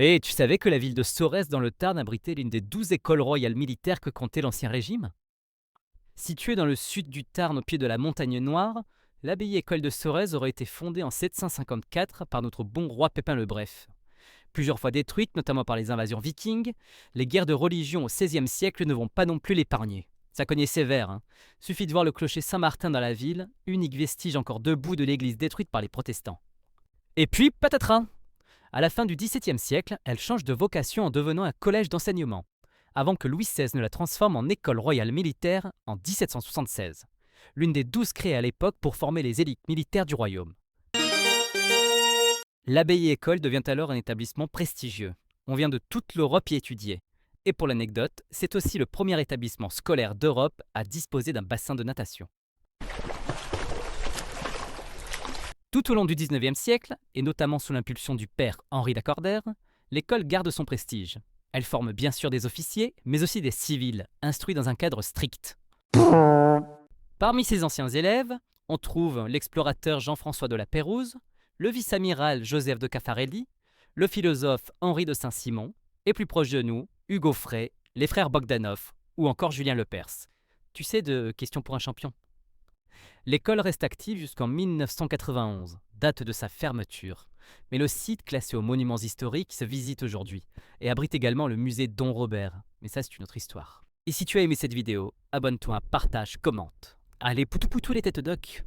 Et tu savais que la ville de Sorèze dans le Tarn abritait l'une des 12 écoles royales militaires que comptait l'Ancien Régime? Située dans le sud du Tarn au pied de la Montagne Noire, l'abbaye école de Sorèze aurait été fondée en 754 par notre bon roi Pépin le Bref. Plusieurs fois détruite, notamment par les invasions vikings, les guerres de religion au XVIe siècle ne vont pas non plus l'épargner. Ça cognait sévère, hein. Suffit de voir le clocher Saint-Martin dans la ville, unique vestige encore debout de l'église détruite par les protestants. Et puis, patatras! À la fin du XVIIe siècle, elle change de vocation en devenant un collège d'enseignement, avant que Louis XVI ne la transforme en école royale militaire en 1776, l'une des 12 créées à l'époque pour former les élites militaires du royaume. L'abbaye-école devient alors un établissement prestigieux. On vient de toute l'Europe y étudier. Et pour l'anecdote, c'est aussi le premier établissement scolaire d'Europe à disposer d'un bassin de natation. Tout au long du XIXe siècle, et notamment sous l'impulsion du père Henri Lacordaire, l'école garde son prestige. Elle forme bien sûr des officiers, mais aussi des civils, instruits dans un cadre strict. Parmi ses anciens élèves, on trouve l'explorateur Jean-François de la Pérouse, le vice-amiral Joseph de Caffarelli, le philosophe Henri de Saint-Simon, et plus proche de nous, Hugo Frey, les frères Bogdanov, ou encore Julien Lepers. Tu sais, de Question pour un champion. L'école reste active jusqu'en 1991, date de sa fermeture. Mais le site, classé aux monuments historiques, se visite aujourd'hui et abrite également le musée Don Robert. Mais ça, c'est une autre histoire. Et si tu as aimé cette vidéo, abonne-toi, partage, commente. Allez, poutou poutou les têtes d'oc!